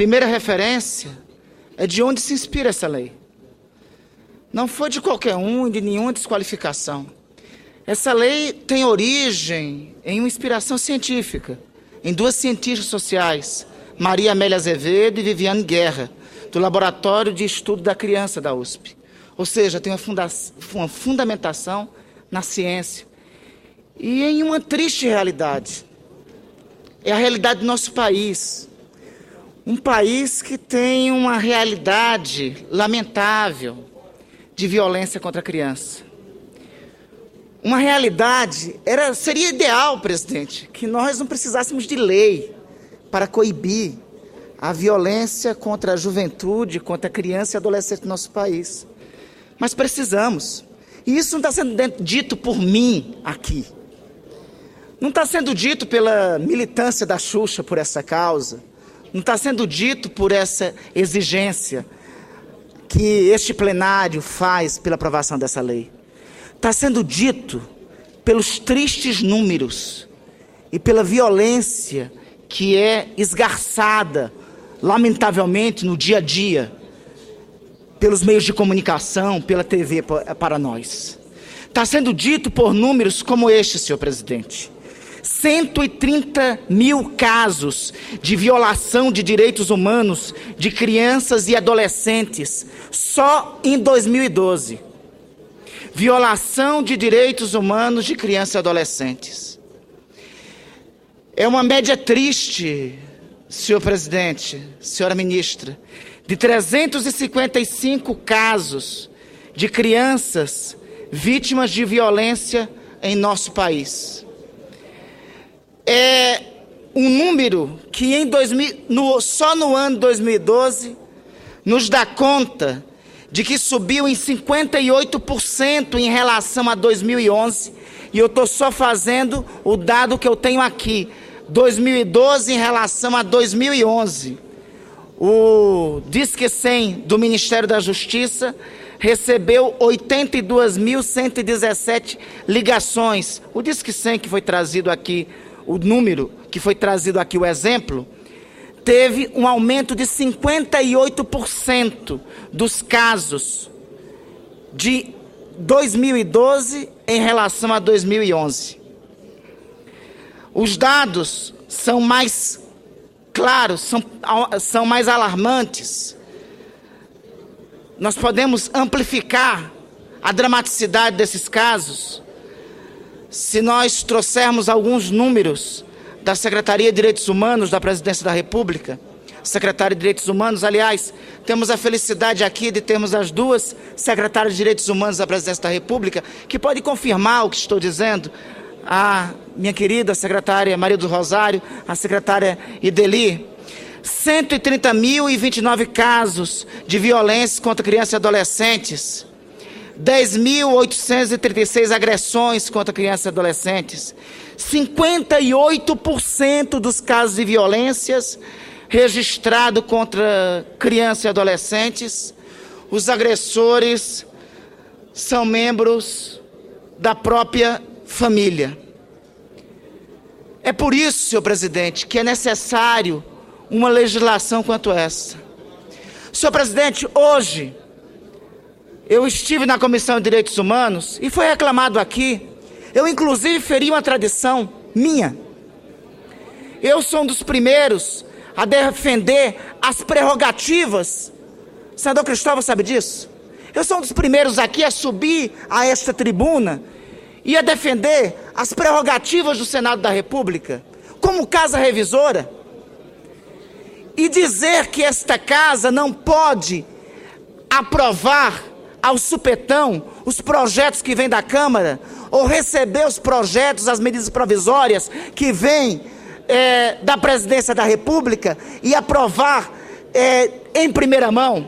primeira referência é de onde se inspira essa lei. Não foi de qualquer um e de nenhuma desqualificação. Essa lei tem origem em uma inspiração científica, em duas cientistas sociais, Maria Amélia Azevedo e Viviane Guerra, do Laboratório de Estudo da Criança da USP. Ou seja, tem uma fundamentação na ciência. E em uma triste realidade. É a realidade do nosso país. Um país que tem uma realidade lamentável de violência contra a criança. Uma realidade, seria ideal, presidente, que nós não precisássemos de lei para coibir a violência contra a juventude, contra a criança e adolescente do nosso país. Mas precisamos. E isso não está sendo dito por mim aqui. Não está sendo dito pela militância da Xuxa por essa causa. Não está sendo dito por essa exigência que este plenário faz pela aprovação dessa lei. Está sendo dito pelos tristes números e pela violência que é esgarçada, lamentavelmente, no dia a dia, pelos meios de comunicação, pela TV para nós. Está sendo dito por números como este, senhor presidente. 130 mil casos de violação de direitos humanos de crianças e adolescentes, só em 2012. Violação de direitos humanos de crianças e adolescentes. É uma média triste, senhor presidente, senhora ministra, de 355 casos de crianças vítimas de violência em nosso país. É um número que só no ano 2012 nos dá conta de que subiu em 58% em relação a 2011, e eu estou só fazendo o dado que eu tenho aqui, 2012 em relação a 2011. O Disque 100 do Ministério da Justiça recebeu 82.117 ligações. O Disque 100 que foi trazido aqui, o número que foi trazido aqui, o exemplo, teve um aumento de 58% dos casos de 2012 em relação a 2011. Os dados são mais claros, são mais alarmantes. Nós podemos amplificar a dramaticidade desses casos se nós trouxermos alguns números da Secretaria de Direitos Humanos da Presidência da República. Secretária de Direitos Humanos, aliás, temos a felicidade aqui de termos as duas secretárias de Direitos Humanos da Presidência da República, que pode confirmar o que estou dizendo, a minha querida secretária Maria do Rosário, a secretária Ideli. 130.029 casos de violência contra crianças e adolescentes, 10.836 agressões contra crianças e adolescentes, 58% dos casos de violências registrados contra crianças e adolescentes, os agressores são membros da própria família. É por isso, senhor presidente, que é necessário uma legislação quanto essa. Senhor presidente, hoje eu estive na Comissão de Direitos Humanos e foi reclamado aqui, eu inclusive feri uma tradição minha. Eu sou um dos primeiros a defender as prerrogativas. O senador Cristóvão sabe disso? Eu sou um dos primeiros aqui a subir a esta tribuna e a defender as prerrogativas do Senado da República, como casa revisora, e dizer que esta casa não pode aprovar ao supetão os projetos que vêm da Câmara, ou receber os projetos, as medidas provisórias que vêm da Presidência da República e aprovar em primeira mão.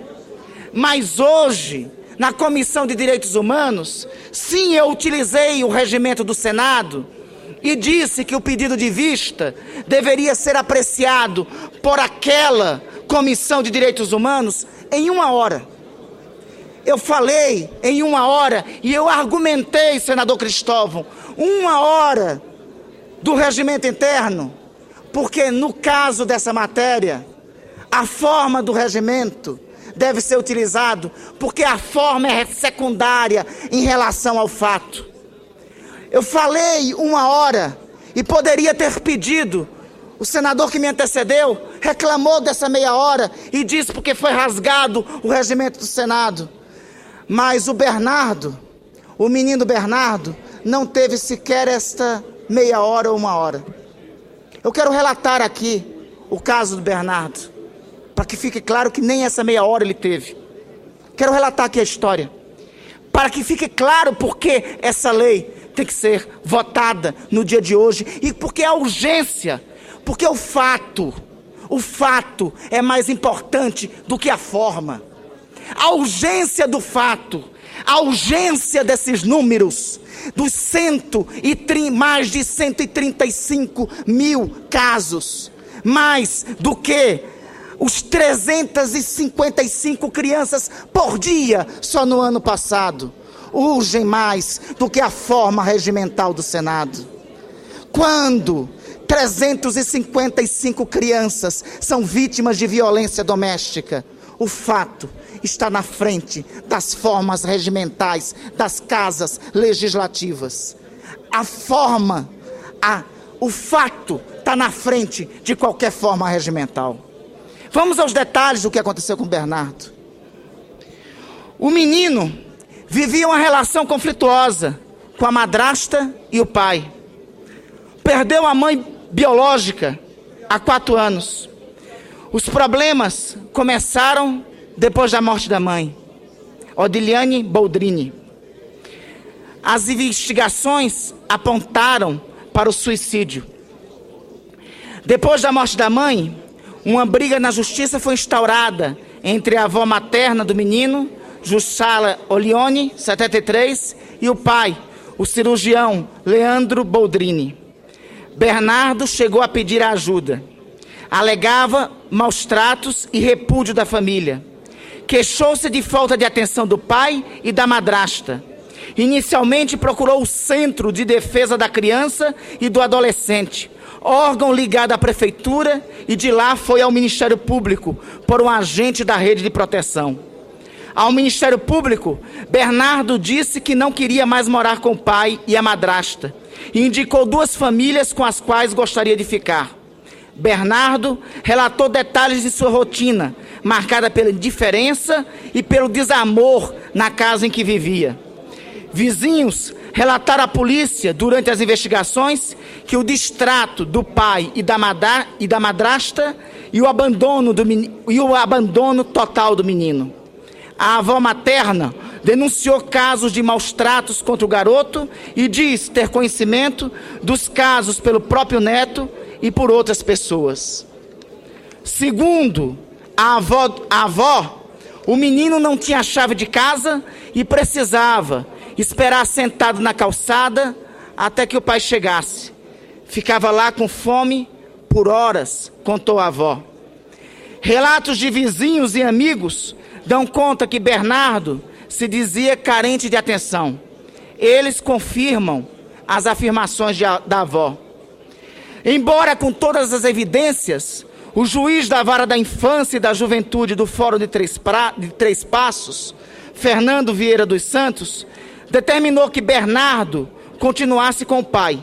Mas hoje, na Comissão de Direitos Humanos, sim, eu utilizei o regimento do Senado e disse que o pedido de vista deveria ser apreciado por aquela Comissão de Direitos Humanos em 1 hora. Eu falei em 1 hora e eu argumentei, senador Cristóvão, 1 hora do regimento interno, porque no caso dessa matéria, A forma do regimento deve ser utilizado porque a forma é secundária em relação ao fato. Eu falei 1 hora e poderia ter pedido. O senador que me antecedeu reclamou dessa meia hora e disse porque foi rasgado o regimento do Senado. Mas o menino Bernardo, não teve sequer esta meia hora ou 1 hora. Eu quero relatar aqui o caso do Bernardo, para que fique claro que nem essa meia hora ele teve. Quero relatar aqui a história, para que fique claro porque essa lei tem que ser votada no dia de hoje e porque a urgência, porque o fato é mais importante do que a forma. A urgência do fato, a urgência desses números, dos mais de 135 mil casos, mais do que os 355 crianças por dia só no ano passado, urgem mais do que a forma regimental do Senado. Quando 355 crianças são vítimas de violência doméstica, o fato está na frente das formas regimentais das casas legislativas. O fato está na frente de qualquer forma regimental. Vamos aos detalhes do que aconteceu com o Bernardo. O menino vivia uma relação conflituosa com a madrasta e o pai. Perdeu a mãe biológica há 4 anos. Os problemas começaram depois da morte da mãe, Odiliane Boldrini. As investigações apontaram para o suicídio. Depois da morte da mãe, uma briga na justiça foi instaurada entre a avó materna do menino, Jussala Olione, 73, e o pai, o cirurgião Leandro Boldrini. Bernardo chegou a pedir ajuda. Alegava maus tratos e repúdio da família. Queixou-se de falta de atenção do pai e da madrasta. Inicialmente procurou o Centro de Defesa da Criança e do Adolescente, órgão ligado à prefeitura, e de lá foi ao Ministério Público por um agente da rede de proteção. Ao Ministério Público, Bernardo disse que não queria mais morar com o pai e a madrasta e indicou 2 famílias com as quais gostaria de ficar. Bernardo relatou detalhes de sua rotina, marcada pela indiferença e pelo desamor na casa em que vivia. Vizinhos relataram à polícia, durante as investigações, que o distrato do pai e da madrasta e o abandono total do menino. A avó materna denunciou casos de maus tratos contra o garoto e diz ter conhecimento dos casos pelo próprio neto e por outras pessoas. Segundo a avó, o menino não tinha chave de casa e precisava esperar sentado na calçada até que o pai chegasse. Ficava lá com fome por horas, contou a avó. Relatos de vizinhos e amigos dão conta que Bernardo se dizia carente de atenção. Eles confirmam as afirmações da avó. Embora com todas as evidências, o juiz da Vara da Infância e da Juventude do Fórum de Três Passos, Fernando Vieira dos Santos, determinou que Bernardo continuasse com o pai.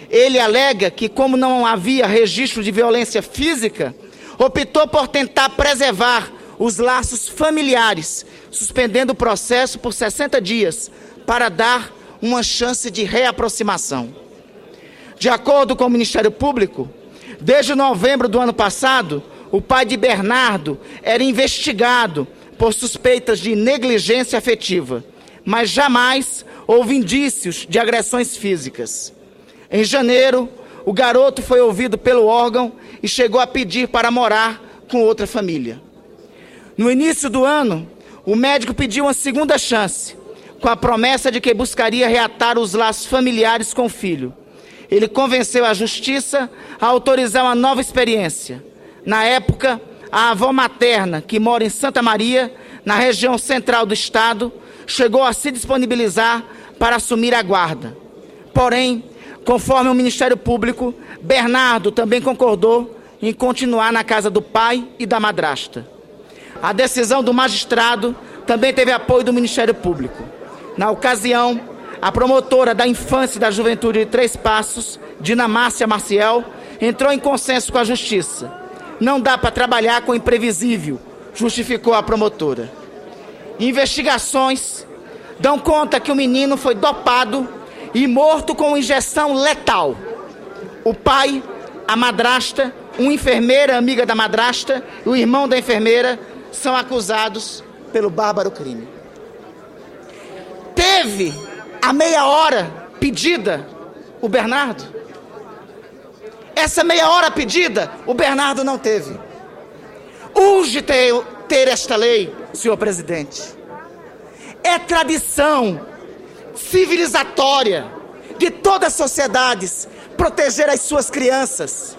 Ele alega que, como não havia registro de violência física, optou por tentar preservar os laços familiares, suspendendo o processo por 60 dias, para dar uma chance de reaproximação. De acordo com o Ministério Público, desde novembro do ano passado, o pai de Bernardo era investigado por suspeitas de negligência afetiva, mas jamais houve indícios de agressões físicas. Em janeiro, o garoto foi ouvido pelo órgão e chegou a pedir para morar com outra família. No início do ano, o médico pediu uma segunda chance, com a promessa de que buscaria reatar os laços familiares com o filho. Ele convenceu a justiça a autorizar uma nova experiência. Na época, a avó materna, que mora em Santa Maria, na região central do estado, chegou a se disponibilizar para assumir a guarda. Porém, conforme o Ministério Público, Bernardo também concordou em continuar na casa do pai e da madrasta. A decisão do magistrado também teve apoio do Ministério Público. Na ocasião, a promotora da Infância e da Juventude de Três Passos, Dina Márcia Maciel, entrou em consenso com a Justiça. Não dá para trabalhar com o imprevisível, justificou a promotora. Investigações dão conta que o menino foi dopado e morto com injeção letal. O pai, a madrasta, uma enfermeira amiga da madrasta e o irmão da enfermeira são acusados pelo bárbaro crime. Teve a meia hora pedida o Bernardo? Essa meia hora pedida o Bernardo não teve. Urge ter esta lei, senhor presidente. É tradição civilizatória de todas as sociedades proteger as suas crianças.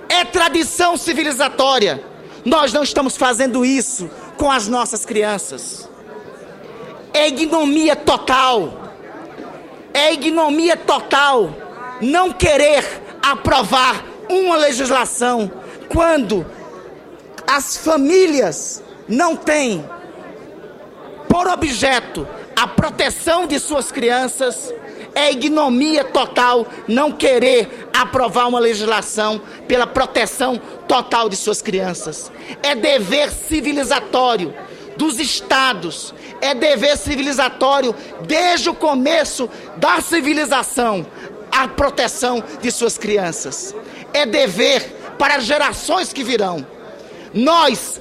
É tradição civilizatória. Nós não estamos fazendo isso com as nossas crianças. É ignomia total. É ignomia total não querer aprovar uma legislação quando as famílias não têm por objeto a proteção de suas crianças. É ignomia total não querer aprovar uma legislação pela proteção total de suas crianças. É dever civilizatório dos estados, é dever civilizatório desde o começo da civilização a proteção de suas crianças. É dever para as gerações que virão. Nós,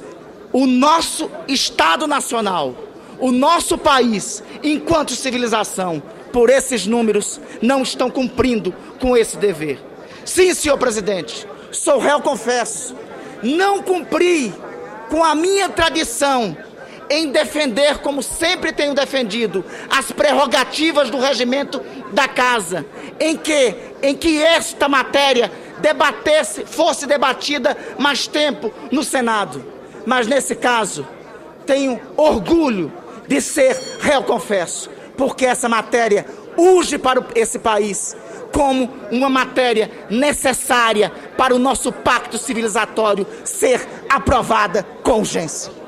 o nosso Estado Nacional, o nosso país, enquanto civilização, por esses números, não estão cumprindo com esse dever. Sim, senhor presidente, sou réu confesso. Não cumpri com a minha tradição em defender, como sempre tenho defendido, as prerrogativas do regimento da casa, em que esta matéria fosse debatida mais tempo no Senado. Mas nesse caso, tenho orgulho de ser réu confesso, porque essa matéria urge para esse país como uma matéria necessária para o nosso pacto civilizatório ser aprovada com urgência.